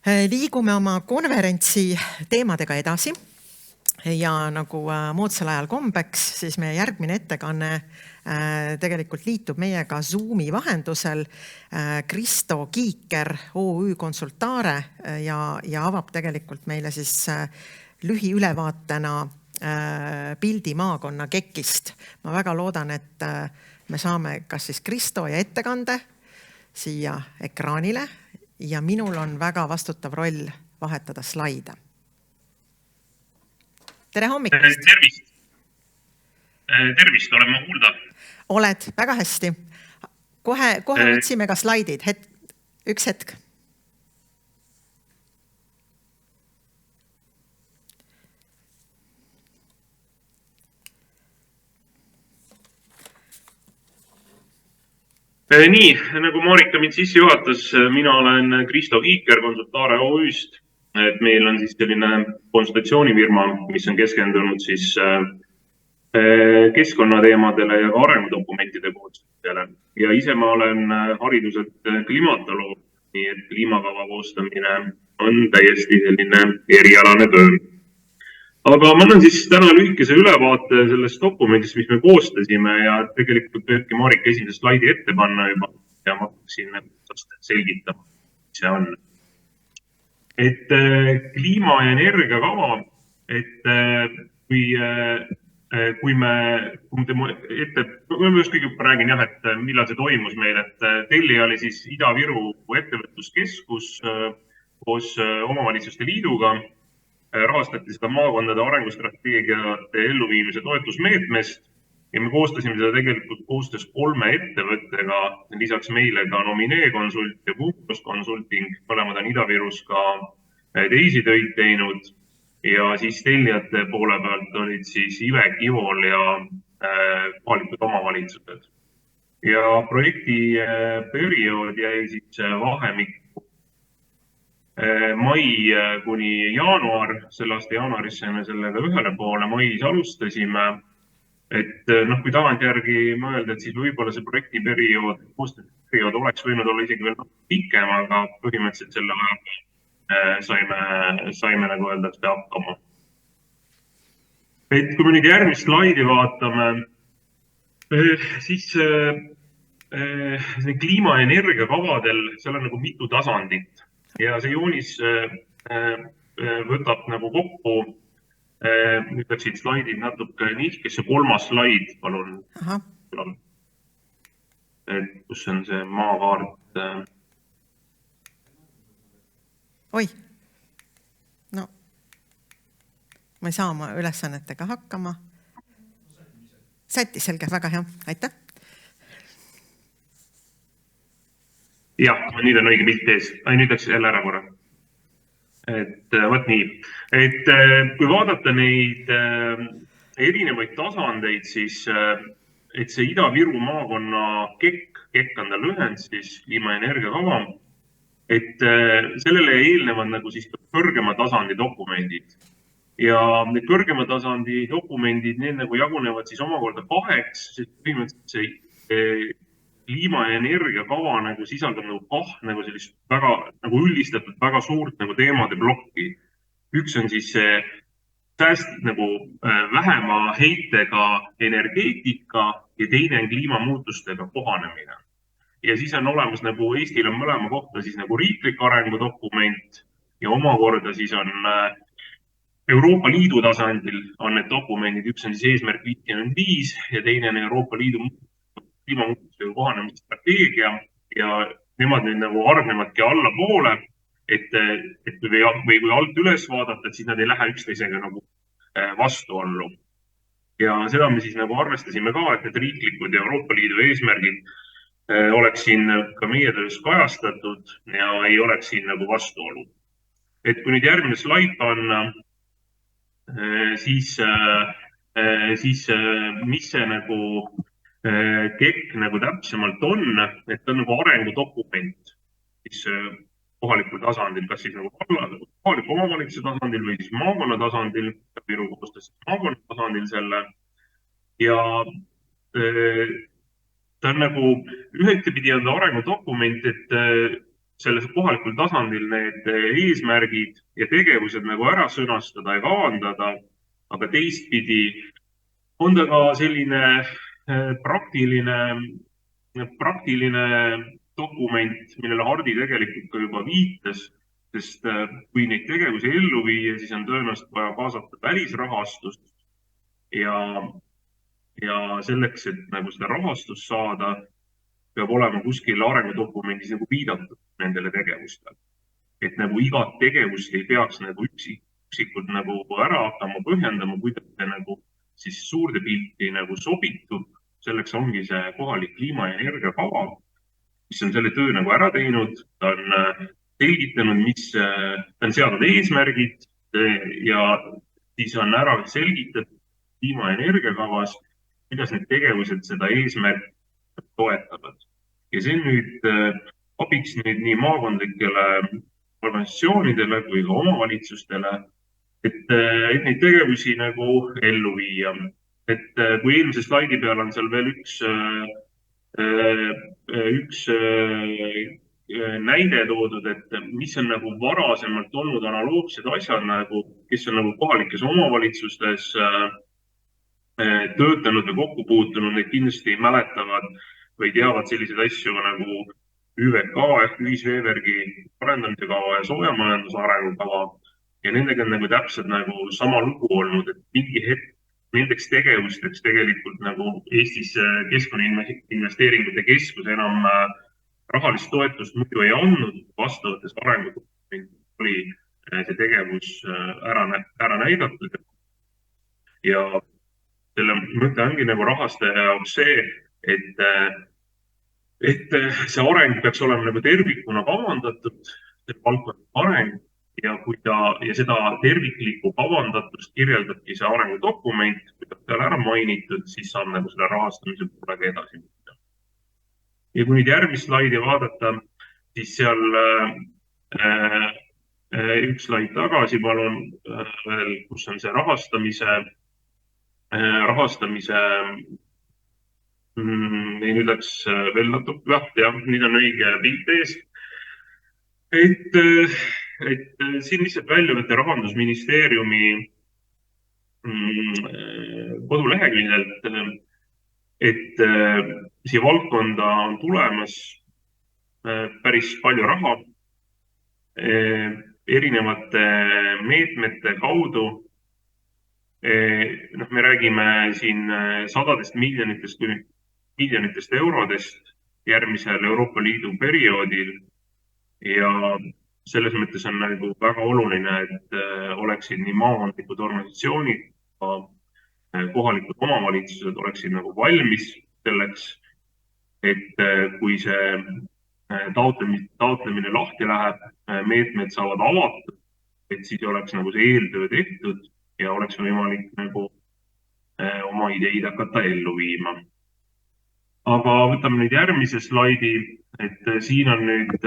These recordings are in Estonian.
Liigume oma konverentsi teemadega edasi ja nagu moodsal ajal kombeks, siis meie järgmine ettekanne tegelikult liitub meiega Zoomi vahendusel. Kristo Kiiker, OÜ Consultare ja avab tegelikult meile siis lühiülevaatena pildi maakonna KEK-ist. Ma väga loodan, et me saame kas siis Kristo ja ettekande siia ekraanile ja minul on väga vastutav roll vahetada slaide. Tere hommikust! Tervist, olen ma kuulda? Oled, väga hästi. Kohe otsime ka slaidid. Üks hetk. Nii, nagu Marika mind sisse juhatas, mina olen Kristo Kiiker Consultare OÜ-st. Et meil on siis selline konsultatsioonifirma, mis on keskendunud siis keskkonnateemadele ja ka arengudokumentide koostajale. Ja ise ma olen hariduselt klimatoloog, nii et kliimakava koostamine on täiesti selline erialane töö. Aga ma annan siis täna lühikese ülevaate sellest dokumendist, mis me koostasime ja tegelikult võibki Marika esimese slaidi ette panna juba ja ma hakkaksin selgitama, mis see on. Et kliima- ja energiakava, et kui me ette, just kõigepealt räägin jah, et millal see toimus meil, et Tellija oli siis Ida-Viru ettevõtluskeskus koos omavalitsuste liiduga, rahastati seda maakondade arengustrateegiate elluviimise toetusmeetmest ja me koostasime seda tegelikult koostöös 3 ettevõttega, lisaks meile ka Nominee Consult ja Puhkus Consulting, mõlemad on Ida-Virus ka teisi töid teinud ja siis tellijate poole pealt olid siis IVEC, IVOL ja kohalikud omavalitsused. Ja projekti periood jäi siis vahemikku mai kuni jaanuar, selle aasta jaanuaris saime sellega ühele poole, mais alustasime. Et kui tagantjärgi mõelda, et siis võib-olla see projektiperiood, koostööperiood oleks võinud olla isegi veel pikem, aga põhimõtteliselt selle ajal saime nagu öeldakse hakkama. Et kui me nüüd järgmist slaidi vaatame, siis kliima- ja energiakavadel seal on nagu mitu tasandit. Ja see joonis võtab nagu kokku, nüüd läksid slaidid natuke nihkesse, 3. slaid, palun. Et kus on see maakaart? Oi, no ma ei saa oma ülesannetega hakkama. Sätti, selge, väga hea, aitäh. Jah, nüüd on õige pilt ees. Nüüd läks jälle ära korra. Et võt nii. Et kui vaadata neid erinevaid tasandeid, siis et see Ida-Viru maakonna KEK on ta lühend, siis kliima- ja energiakava, et sellele eelnevad nagu siis kõrgema tasandi dokumendid. Ja need kõrgema tasandi dokumendid, need nagu jagunevad siis omakorda 2, sest põhimõtteliselt see kliima- ja energiakava nagu sisaldab nagu sellist väga nagu üldistatud väga suurt nagu teemade plokki. Üks on siis see nagu vähema heitega energeetika ja teine on kliimamuutustega kohanemine. Ja siis on olemas nagu Eestil on mõlema kohta siis nagu riiklik arengudokument ja omakorda siis on Euroopa Liidu tasandil on need dokumendid, üks on siis eesmärk 55 ja teine on Euroopa Liidu kliimamuutustega kohanemise strateegia ja nemad nüüd nagu argnevadki allapoole, et või kui alt üles vaadata, et siis nad ei lähe üksteisega nagu vastuollu. Ja seda me siis nagu arvestasime ka, et need riiklikud ja Euroopa Liidu eesmärgid oleks siin ka meie töös kajastatud ja ei oleks siin nagu vastuolu. Et kui nüüd järgmine slaid panna, siis mis see nagu KEK nagu täpsemalt on, et on nagu arengudokument, siis kohalikul tasandil, kas siis nagu kohaliku omavalitsuse tasandil või siis maakonna tasandil, Viru koostöös maakonna tasandil selle. Ja ta on nagu ühtepidi on ta arengudokument, et selles kohalikul tasandil need eesmärgid ja tegevused nagu ära sõnastada ja kavandada, aga teistpidi on ta ka selline praktiline dokument, millele Hardi tegelikult ka juba viitas, sest kui neid tegevusi ellu viia, siis on tõenäoliselt vaja kaasata välisrahastust ja selleks, et nagu seda rahastust saada, peab olema kuskil arengudokumendis nagu viidatud nendele tegevustele. Et nagu igat tegevust ei peaks nagu üksikult nagu ära hakkama põhjendama, kuidas see nagu siis suurde pilti nagu sobitub. Selleks ongi see kohalik kliima- ja energiakava, mis on selle töö nagu ära teinud. Ta on selgitanud, ta on seadnud eesmärgid ja siis on ära selgitatud kliima- ja energiakavas, kuidas need tegevused seda eesmärki toetavad. Ja see on nüüd abiks nüüd nii maakondlikele organisatsioonidele kui ka omavalitsustele, et neid tegevusi nagu ellu viia. Et kui eelmise slaidi peal on seal veel üks näide toodud, et mis on nagu varasemalt olnud analoogsed asjad, nagu, kes on nagu kohalikes omavalitsustes töötanud või kokku puutunud, need kindlasti mäletavad või teavad selliseid asju nagu ÜVK ehk ühisveevärgi arendamise kava ja soojamajanduse arengukava. Ja nendega on nagu täpselt nagu sama lugu olnud, et mingi hetk nendeks tegevusteks tegelikult nagu Eestis Keskkonnainvesteeringute Keskus enam rahalist toetust muidu ei andnud, vastavates arengudokumentides oli see tegevus ära näidatud. Ja selle mõte ongi nagu rahastaja jaoks see, et see areng peaks olema nagu tervikuna kavandatud, see valdkonna areng, ja seda terviklikku kavandatust kirjeldabki see arengudokument, kui ta seal ära mainitud, siis saab nagu selle rahastamise poolega edasi minna. Ja kui nüüd järgmist slaidi vaadata, siis seal üks slaid tagasi, palun veel, kus on see rahastamise, nüüd läks veel natuke, jah, nüüd on õige pilt ees. Et siin lihtsalt välja võtta Rahandusministeeriumi koduleheküljelt, et siia valdkonda on tulemas päris palju raha erinevate meetmete kaudu. Me räägime siin sadadest miljonitest eurodest järgmisel Euroopa Liidu perioodil ja selles mõttes on nagu väga oluline, et oleksid nii maakondlikud organisatsioonid, kohalikud omavalitsused oleksid nagu valmis selleks, et kui see taotlemine lahti läheb, meetmed saavad avatud, et siis oleks nagu see eeltöö tehtud ja oleks võimalik nagu oma ideid hakata ellu viima. Aga võtame nüüd järgmise slaidi, et siin on nüüd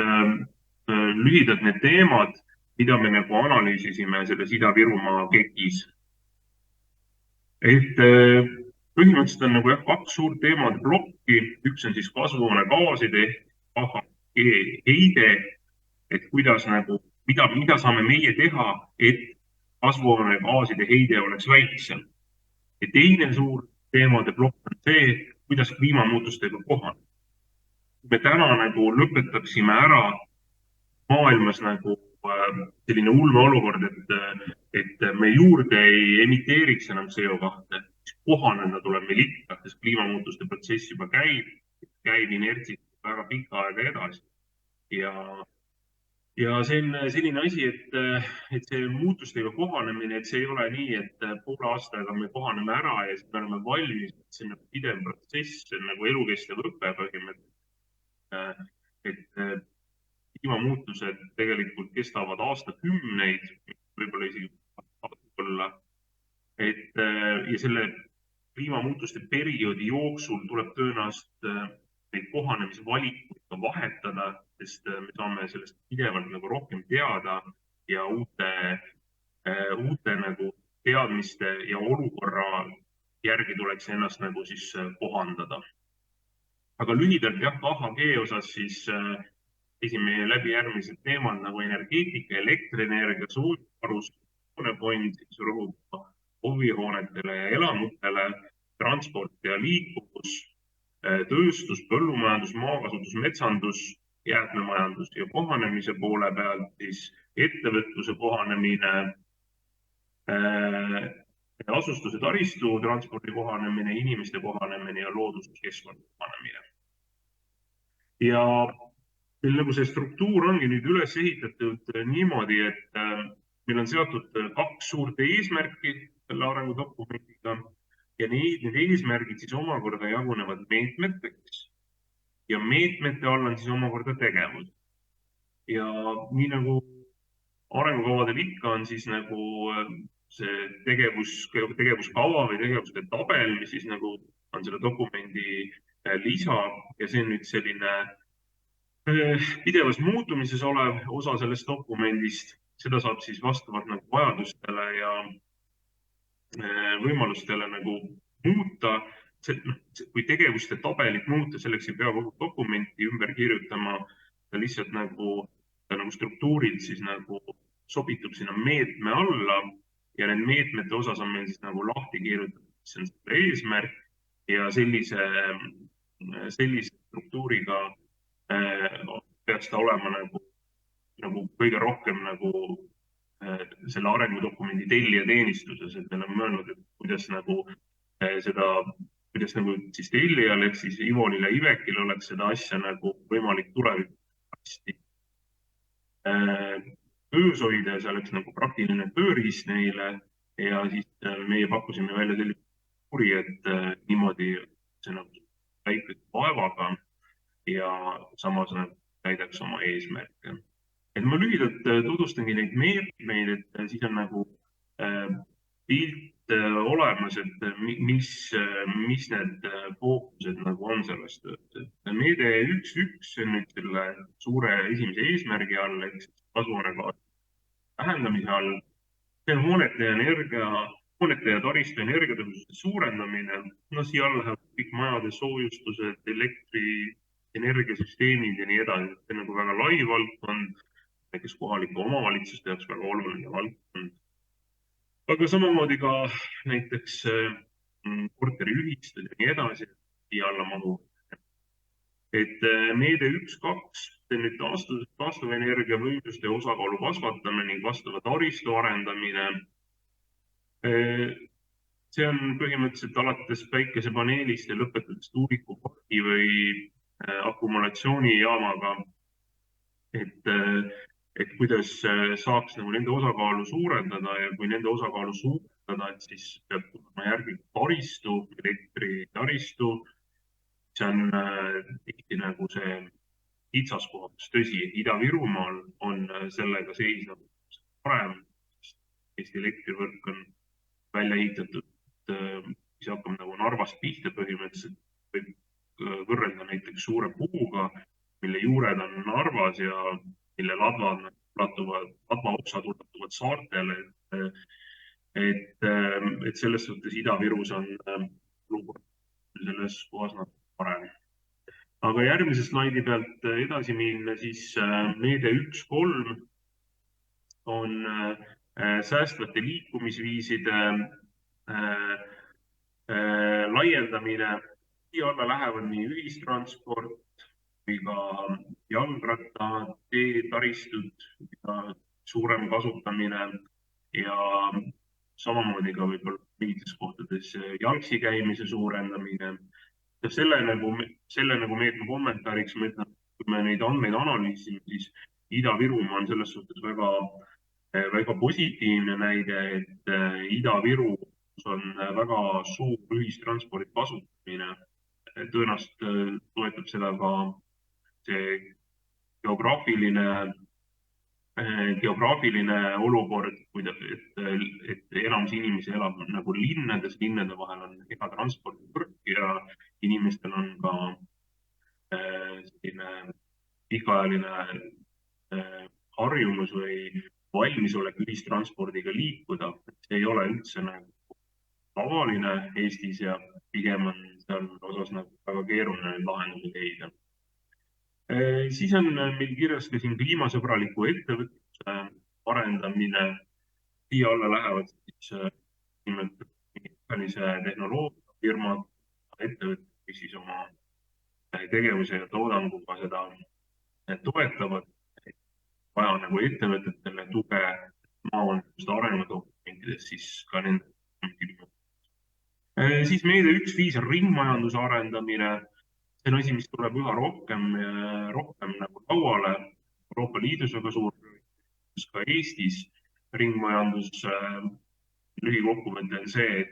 lühidalt need teemad, mida me nagu analüüsisime selles Ida-Virumaa KEK-is. Et põhimõtteliselt on nagu kaks suurt teemade plokki, üks on siis kasvuhoonegaaside heide, et kuidas nagu, mida saame meie teha, et kasvuhoonegaaside heide oleks väiksem. Ja teine suur teemade plokk on see, kuidas kliimamuutustega kohaneda. Me täna nagu lõpetaksime ära maailmas nagu selline ulmeolukord, et me juurde ei emiteeriks enam CO2, kohaneda tuleb meil ikka, sest kliimamuutuste protsess juba käib inertsi väga pikka aega edasi. Ja see on selline asi, et see muutustega kohanemine, et see ei ole nii, et poole aastaga me kohaneme ära ja siis me oleme valmis, see on pidev protsess, see on nagu elukestev õpe põhimõtteliselt. Et kliimamuutused tegelikult kestavad aastakümneid, võib-olla isegi aastakümneid. Ja selle kliimamuutuste perioodi jooksul tuleb tõenäoliselt neid kohanemisvalikuid ka vahetada, sest me saame sellest pidevalt nagu rohkem teada ja uute nagu teadmiste ja olukorra järgi tuleks ennast nagu siis kohandada. Aga lühidalt jah, KHG osas siis käisime läbi järgmised teemad nagu energeetika, elektrienergia, suutvarustusfond, siis rõhuda hovihoonetele ja elamutele, transport ja liikuvus, tööstus, põllumajandus, maakasutus, metsandus, jäätmemajandus ja kohanemise poole pealt siis ettevõtluse kohanemine, asustuse taristu, transpordi kohanemine, inimeste kohanemine ja looduskeskkonna kohanemine. Ja meil nagu see struktuur ongi nüüd üles ehitatud niimoodi, et meil on seatud 2 suurt eesmärki selle arengudokumendiga ja need eesmärgid siis omakorda jagunevad meetmeteks ja meetmete all on siis omakorda tegevus. Ja nii nagu arengukavadel ikka on siis nagu see tegevuskava või tegevuste tabel, mis siis nagu on selle dokumendi lisa ja see on nüüd selline pidevas muutumises olev osa sellest dokumendist. Seda saab siis vastavalt nagu vajadustele ja võimalustele nagu muuta. Kui tegevuste tabelit muuta, selleks ei pea kogu dokumenti ümber kirjutama, ta lihtsalt nagu struktuurilt siis nagu sobitub sinna meetme alla ja need meetmete osas on meil siis nagu lahti kirjutatud, mis on selle eesmärk ja sellise struktuuriga peaks ta olema nagu kõige rohkem nagu selle arengudokumendi tellija teenistuses, et me oleme mõelnud, et kuidas nagu siis tellijal ehk siis Ivolil ja Ivekil oleks seda asja nagu võimalik tulevikus töös hoida ja see oleks nagu praktiline tööriist neile ja siis meie pakkusime välja sellise struktuuri, et niimoodi see nagu väikese vaevaga ja samas täidaks oma eesmärke. Et ma lühidalt tutvustangi neid meetmeid, et siis on nagu pilt olemas, et mis need fookused nagu on sellest tööd. Meede 1.1 on nüüd selle suure esimese eesmärgi all, ehk kasvuhoonegaaside vähendamise all. See on hoonete ja taristu energiatõhususe suurendamine. No siia all läheb kõik majade soojustused, elektri, energiasüsteemid ja nii edasi. See on nagu väga lai valdkond, näiteks kohalike omavalitsuste jaoks väga oluline valdkond. Aga samamoodi ka näiteks korteriühistud ja nii edasi siia alla mahu. Et meede 1.2, see on nüüd taastuvenergia võimsuste osakaalu kasvatamine ning vastava taristu arendamine. See on põhimõtteliselt alates päikesepaneelist ja lõpetades tuulikupargi või akumulatsioonijaamaga, et kuidas saaks nagu nende osakaalu suurendada ja kui nende osakaalu suurendada, et siis peab tulema järgi taristu, elektritaristu. See on tihti nagu see kitsaskohaks. Tõsi, Ida-Virumaal on sellega seis nagu parem. Eesti elektrivõrk on välja ehitatud, mis hakkab nagu Narvast pihta põhimõtteliselt. Võib võrrelda näiteks suure puuga, mille juured on Narvas ja mille ladvaoksad ulatuvad saartele. Et selles suhtes Ida-Virus on selles kohas natuke parem. Aga järgmise slaidi pealt edasi minna, siis meede 1.3 on säästvate liikumisviiside laiendamine. Siia alla lähevad nii ühistransport või ka jalgratta, taristud ja suurem kasutamine ja samamoodi ka võib-olla mingites kohtades jalgsi käimise suurendamine. Selle nagu meetme kommentaariks ma ütlen, kui me neid andmeid analüüsime, siis Ida-Virumaa on selles suhtes väga positiivne näide, et Ida-Virus on väga suur ühistranspordi kasutamine. Tõenäoliselt toetab seda ka see geograafiline olukord, et enamus inimesi elab nagu linnades, linnade vahel on hea transpordivõrk ja inimestel on ka selline pikaajaline harjumus või valmisolek ühistranspordiga liikuda. See ei ole üldse nagu tavaline Eestis ja pigem on seal osas nagu väga keeruline lahendusi leida. Siis on meil kirjas ka siin kliimasõbraliku ettevõtluse arendamine. Siia alla lähevad siis nimelt tehnoloogiafirmad, ettevõtted, mis siis oma tegevuse ja toodanguga seda toetavad. Vaja nagu ettevõtetele tuge maavalitsuste arengudokumentides, siis ka nende. Siis meede 1.5 on ringmajanduse arendamine. See on asi, mis tuleb üha rohkem nagu lauale. Euroopa Liidus väga suur, ka Eestis ringmajandus lühikokkuvõte on see,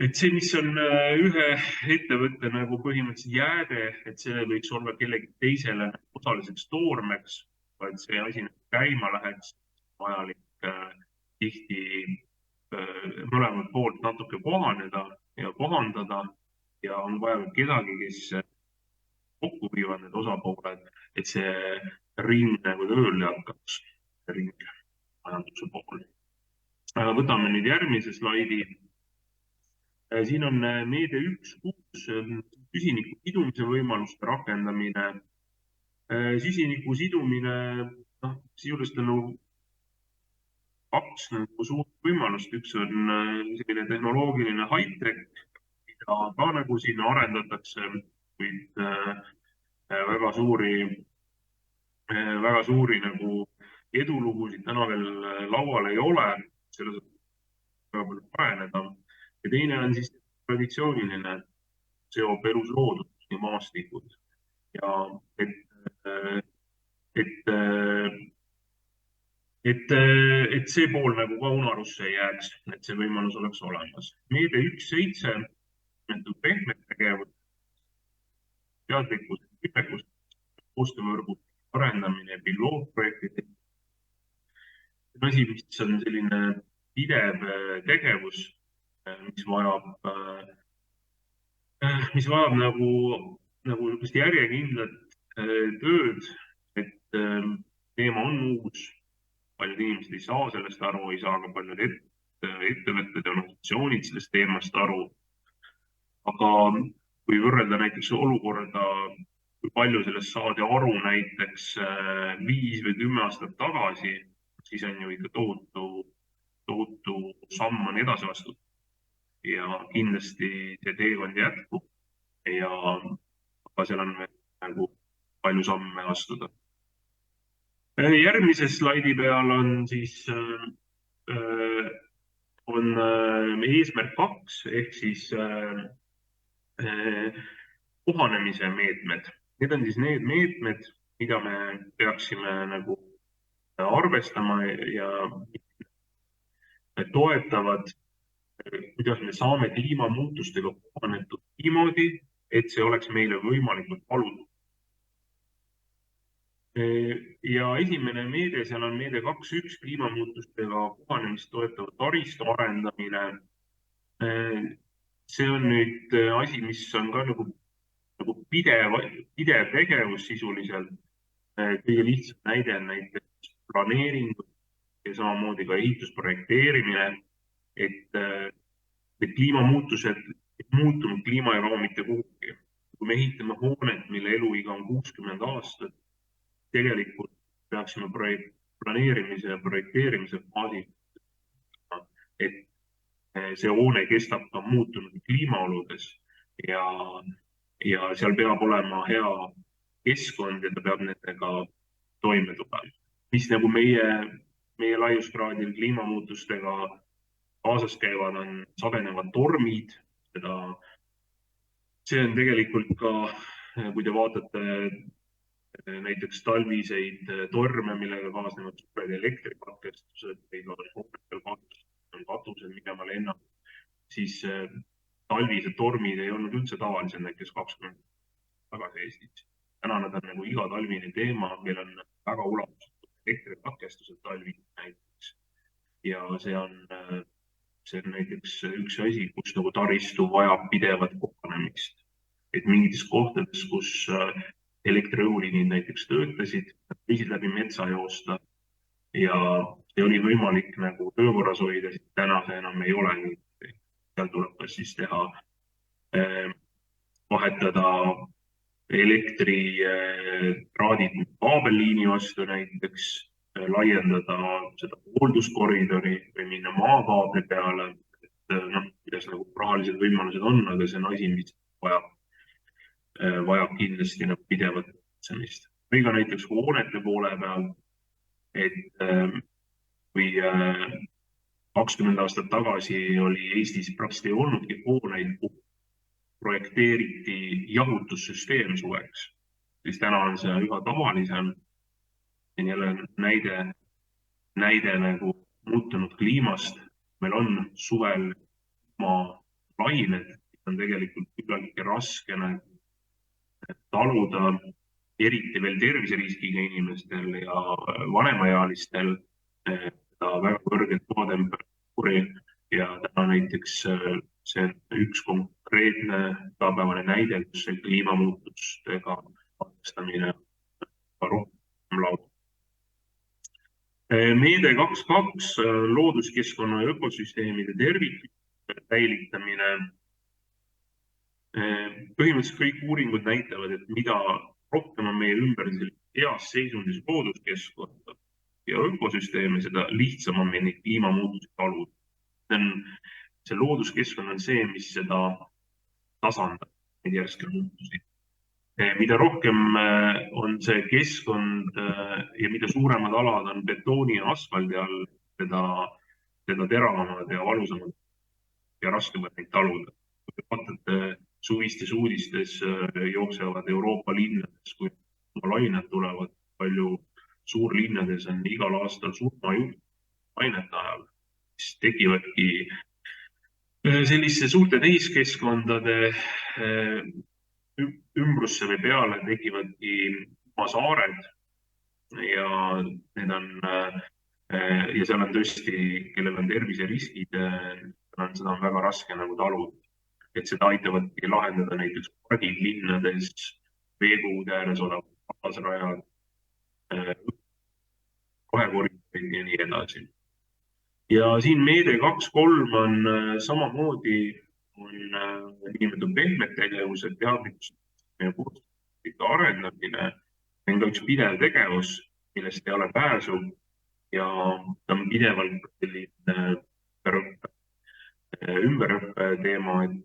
et see, mis on ühe ettevõtte nagu põhimõtteliselt jääde, et see võiks olla kellegi teisele osaliseks toormeks, et see asi käima läheks, vajalik tihti mõlemalt poolt natuke kohaneda ja kohandada ja on vaja kedagi, kes kokku viivad need osapooled, et see ring nagu tööle hakkaks, ring majanduse pool. Võtame nüüd järgmise slaidi. Siin on meede 1.6 süsiniku sidumise võimaluste rakendamine. Süsiniku sidumine, sisuliselt on kaks nagu suurt võimalust. Üks on selline tehnoloogiline high-tech, mida ka nagu siin arendatakse, kuid väga suuri nagu edulugusid täna veel laual ei ole, selles väga palju areneda. Ja teine on siis traditsiooniline, seob elus loodus ja maastikud. Ja et see pool nagu ka unarusse ei jääks, et see võimalus oleks olemas. Meede 1.7, pehmed tegevus, teadlikkus, küpekus, koostöövõrgu arendamine, pilootprojektid. See asi, mis on selline pidev tegevus, mis vajab nagu järjekindlat tööd, et teema on uus. Paljud inimesed ei saa sellest aru, ei saa ka paljud ettevõtted ja organisatsioonid sellest teemast aru. Aga kui võrrelda näiteks olukorda, kui palju sellest saadi aru näiteks 5 või 10 aastat tagasi, siis on ju ikka tohutu samm on edasi astutud. Ja kindlasti see teekond jätkub aga seal on nagu palju samme astuda. Järgmise slaidi peal on siis eesmärk 2 ehk siis kohanemise meetmed. Need on siis need meetmed, mida me peaksime nagu arvestama ja toetavad, kuidas me saame kliimamuutustega kohanetud niimoodi, et see oleks meile võimalikult palutud. Ja esimene meede, seal on meede 2.1 kliimamuutustega kohanemist toetava taristu arendamine. See on nüüd asi, mis on ka nagu pidev tegevus sisuliselt. Kõige lihtsam näide on näiteks planeeringud ja samamoodi ka ehitusprojekteerimine, et kliimamuutused muutunud kliima ei kao mitte kuhugi. Kui me ehitame hoonet, mille eluiga on 60 aastat, tegelikult peaksime planeerimise ja projekteerimise faasi, et see hoone kestab ka muutunud kliimaoludes ja seal peab olema hea keskkond ja ta peab nendega toime tulema. Mis nagu meie laiuskraadil kliimamuutustega kaasas käivad, on sagenevad tormid. See on tegelikult ka, kui te vaatate näiteks talviseid torme, millega kaasnevad suured elektrikatkestused või on katused, mida ma lennan, siis talvised tormid ei olnud üldse tavalised näiteks 20 tagasi Eestis. Täna nad on nagu igatalvine teema, meil on väga ulatuslikud elektrikatkestused talvi näiteks. Ja see on näiteks üks asi, kus nagu taristu vajab pidevat kohanemist. Et mingites kohtades, kus elektriõuliinid näiteks töötasid, võisid läbi metsa joosta ja see oli võimalik nagu töökorras hoida, siis täna see enam ei ole nii. Seal tuleb siis teha, vahetada elektritraadid kaabelliini vastu näiteks, laiendada seda hoolduskoridori või minna maakaabli peale. Kuidas nagu rahalised võimalused on, aga see on asi, mis vajab kindlasti pidevat tegutsemist. Või ka näiteks hoonete poole peal, et kui 20 aastat tagasi oli Eestis praktiliselt ei olnudki hooneid, projekteeriti jahutussüsteem suveks, siis täna on see üha tavalisem. Jälle näide nagu muutunud kliimast. Meil on suvel lained, on tegelikult küllaltki raske taluda, eriti veel terviseriskiga inimestel ja vanemaealistel väga kõrget temperatuuri ja täna näiteks see on üks konkreetne igapäevane näide, kus see kliimamuutustega arvestamine rohkem lauda. Meede 2.2 looduskeskkonna ja ökosüsteemide terviklikkuse säilitamine. Põhimõtteliselt kõik uuringud näitavad, et mida rohkem on meie ümber heas seisundis looduskeskkonda ja ökosüsteeme, seda lihtsam on meil neid kliimamuutusi taluda. See looduskeskkond on see, mis seda tasandab, neid järske muutusi. Mida rohkem on see keskkond ja mida suuremad alad on betooni ja asfaldi all, seda teravamad ja valusamad ja raskemad neid taluda. Kui vaatate suvistes uudistes jooksevad Euroopa linnades, kui lained tulevad, palju suurlinnades on igal aastal surmajuht lainete ajal, siis tekivadki selliste suurte täiskeskkondade ümbrusse või peale tekivadki saared ja need on ja seal on tõesti, kellel on terviseriskid, seda on väga raske nagu taluda. Et seda aitavadki lahendada näiteks pargid linnades, veekogude ääres olevad alasrajad, rohekoridorid ja nii edasi. Ja siin meede 2.3 on samamoodi niinimetatud pehmed tegevused, teadlikkus ja koostöö arendamine. See on ka üks pidev tegevus, millest ei ole pääsu ja ta on pidevalt selline ümberõppe teema, et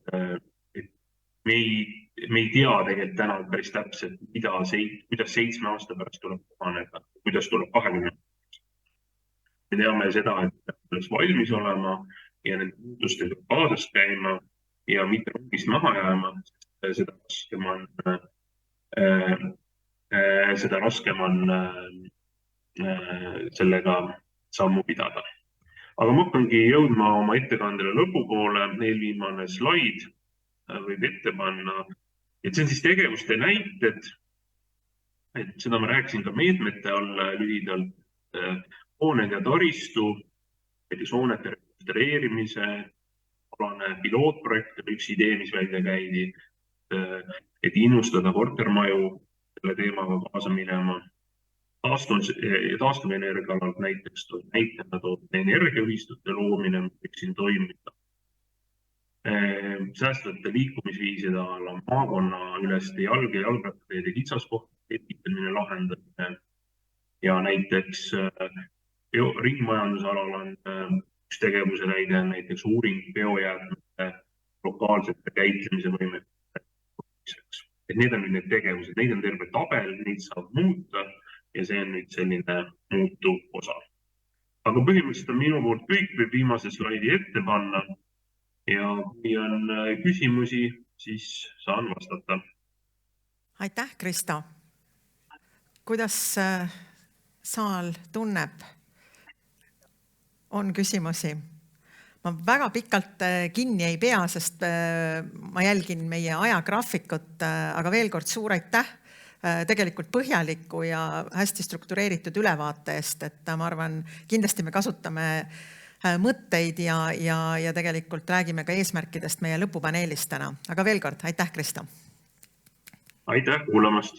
me ei tea tegelikult täna päris täpselt, kuidas 7 aasta pärast tuleb kohaneda, kuidas tuleb 20. Me teame seda, et peaks valmis olema ja need muutustega kaasas käima ja mitte rongist maha jääma, seda raskem on sellega sammu pidada. Aga ma hakkangi jõudma oma ettekandele lõpupoole, eelviimane slaid võib ette panna. Et see on siis tegevuste näited, et seda ma rääkisin ka meetmete all lühidalt, hooned ja taristu, näiteks hoonete rekonstrueerimise alane pilootprojekt on üks idee, mis välja käidi, et innustada kortermaju selle teemaga kaasa minema. Taastuvenergia alalt näiteks energiaühistute loomine, mis võiks siin toimida. Säästvate liikumisviiside ala maakonna üleste jalgrattateede kitsaskohtade ehitamine lahendamine ja näiteks ringmajandusalal on üks tegevuse näide, näiteks uuring biojäätmete lokaalsete käitlemise võimekuse. Et need on need tegevused, neid on terve tabel, neid saab muuta ja see on nüüd selline muutuv osa. Aga põhimõtteliselt on minu poolt kõik, võib viimase slaidi ette panna ja kui on küsimusi, siis saan vastata. Aitäh, Kristo. Kuidas saal tunneb? On küsimusi? Ma väga pikalt kinni ei pea, sest ma jälgin meie ajagraafikut, aga veel kord suur aitäh tegelikult põhjaliku ja hästi struktureeritud ülevaate eest, et ma arvan, kindlasti me kasutame mõtteid ja tegelikult räägime ka eesmärkidest meie lõpupaneelis täna. Aga veel kord, aitäh, Kristo! Aitäh kuulamast!